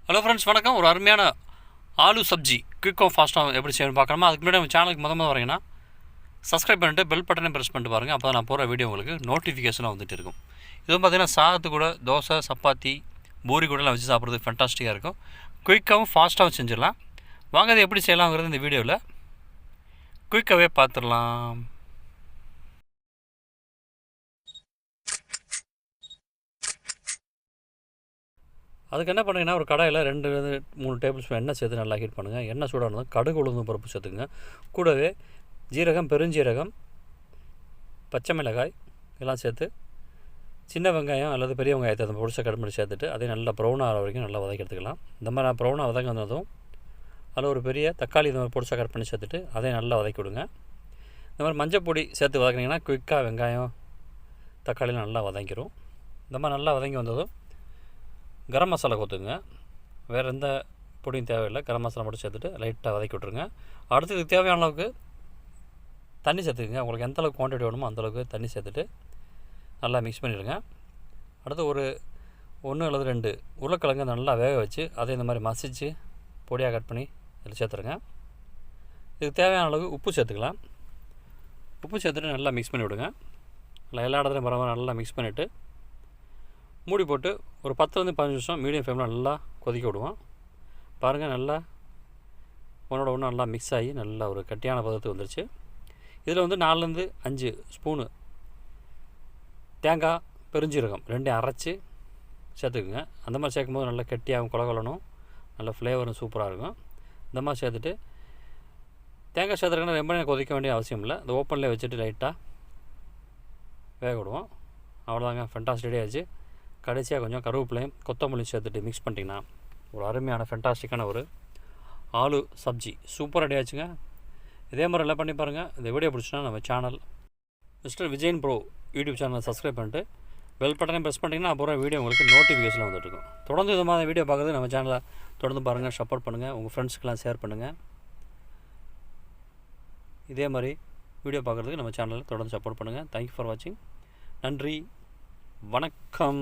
Hello friends, வணக்கம். ஒரு அருமையான ஆலு சப்ஜி குயிக்காக ஃபாஸ்ட்டாக எப்படி செய்யணும்னு பார்க்கணுமா? அதுக்கு முன்னாடி நம்ம சேனலுக்கு முதல்ல வரீங்கன்னா சப்ஸ்கிரைப் பண்ணிட்டு பெல் பட்டனை ப்ரெஸ் பண்ணிட்டு பாருங்கள். அப்போ தான் நான் போகிற வீடியோ உங்களுக்கு நோட்டிஃபிகேஷனாக வந்துட்டு இருக்கும். இதுவும் பார்த்திங்கன்னா சாதத்து கூட தோசை, சப்பாத்தி, பூரி கூடலாம் வச்சு சாப்பிட்றது ஃபென்டாஸ்டிக்காக இருக்கும். குயிக்காகவும் ஃபாஸ்ட்டாகவும் செஞ்சிடலாம். வாங்க அதை எப்படி செய்யலாங்கிறது இந்த வீடியோவில் குயிக்காகவே பார்த்துடலாம். அதுக்கு என்ன பண்ணுங்கன்னா, ஒரு கடாயில் 2-3 டேபிள் ஸ்பூன் எண்ணெய் சேர்த்து நல்லா ஹீட் பண்ணுங்கள். எண்ணெய் சூடானதும் கடுகு, உளுந்தம் பருப்பு சேர்த்துக்குங்க. கூடவே ஜீரகம், பெருஞ்சீரகம், பச்சை மிளகாய் எல்லாம் சேர்த்து சின்ன வெங்காயம் அல்லது பெரிய வெங்காயத்தை அதை பொடிச்சா கட் பண்ணி சேர்த்துட்டு அதை நல்லா ப்ரௌன் ஆகிற வரைக்கும் நல்லா வதக்கி எடுத்துக்கலாம். இந்த மாதிரி நான் ப்ரௌனாக வதங்கி வந்ததும் அதில் ஒரு பெரிய தக்காளி இந்த மாதிரி பொடிச்சா கட் பண்ணி சேர்த்துட்டு அதை நல்லா வதக்கி விடுங்க. இந்த மாதிரி மஞ்சள் பொடி சேர்த்து வதக்கினீங்கன்னா குயிக்காக வெங்காயம், தக்காளிலாம் நல்லா வதங்கிடும். இந்த மாதிரி நல்லா வதங்கி வந்ததும் கரம் மசாலா கொத்துங்க. வேறு எந்த பொடியும் தேவையில்லை. கரம் மசாலா மட்டும் சேர்த்துட்டு லைட்டாக வதக்கி விட்ருங்க. அடுத்து இதுக்கு தேவையான அளவுக்கு தண்ணி சேர்த்துக்குங்க. உங்களுக்கு எந்த அளவுக்கு குவான்டிட்டி வேணுமோ அந்தளவுக்கு தண்ணி சேர்த்துட்டு நல்லா மிக்ஸ் பண்ணிடுங்க. அடுத்து ஒரு 1 அல்லது 2 உருளைக்கிழங்கு நல்லா வேக வச்சு அதை இந்த மாதிரி மசித்து பொடியாக கட் பண்ணி இதில் சேர்த்துருங்க. இதுக்கு தேவையான அளவுக்கு உப்பு சேர்த்துக்கலாம். உப்பு சேர்த்துட்டு நல்லா மிக்ஸ் பண்ணி விடுங்க. எல்லா இடத்துலையும் பரவாயில்ல நல்லா மிக்ஸ் பண்ணிவிட்டு மூடி போட்டு ஒரு 10-15 நிமிஷம் மீடியம் ஃப்ளேமில் நல்லா கொதிக்க விடுவோம். பாருங்கள், நல்லா ஒன்றோட ஒன்று நல்லா மிக்ஸ் ஆகி நல்லா ஒரு கட்டியான பதத்துக்கு வந்துருச்சு. இதில் 4-5 ஸ்பூனு தேங்காய், பெருஞ்சீரகம் 2 அரைச்சி சேர்த்துக்குங்க. அந்த மாதிரி சேர்க்கும்போது நல்லா கெட்டியாகவும் கொலகொலனும் நல்ல ஃப்ளேவரும் சூப்பராக இருக்கும். இந்த மாதிரி சேர்த்துட்டு தேங்காய் சேர்த்துருக்கேன்னா ரொம்ப நேரம் கொதிக்க வேண்டிய அவசியம் இல்லை. இந்த ஓப்பனில் வச்சுட்டு லைட்டாக வேக விடுவோம். அவ்வளோதாங்க, ஃபென்டாஸ்டிக் ரெடி ஆச்சு. கடைசியாக கொஞ்சம் கருவேப்பிலையும் கொத்தமல்லியும் சேர்த்துட்டு மிக்ஸ் பண்ணிட்டீங்கன்னா ஒரு அருமையான ஃபென்டாஸ்டிக்கான ஒரு ஆலு சப்ஜி சூப்பர் ரெடி ஆச்சுங்க. இதே மாதிரி எல்லாம் பண்ணி பாருங்கள். இந்த வீடியோ பிடிச்சினா நம்ம channel mister Vijayan bro YouTube சேனலை சப்ஸ்கிரைப் பண்ணிட்டு பெல் பட்டனை ப்ரெஸ் பண்ணிட்டீங்கன்னா அப்புறம் வீடியோ உங்களுக்கு நோட்டிஃபிகேஷன் வந்துட்டுருக்கும். தொடர்ந்து இது மாதிரி வீடியோ பார்க்குறது நம்ம சேனலை தொடர்ந்து பாருங்கள், சப்போர்ட் பண்ணுங்கள், உங்கள் ஃப்ரெண்ட்ஸ்க்கெலாம் ஷேர் பண்ணுங்கள். இதே மாதிரி வீடியோ பார்க்குறதுக்கு நம்ம சேனலில் தொடர்ந்து சப்போர்ட் பண்ணுங்கள். தேங்க்யூ ஃபார் வாட்சிங். நன்றி, வணக்கம்.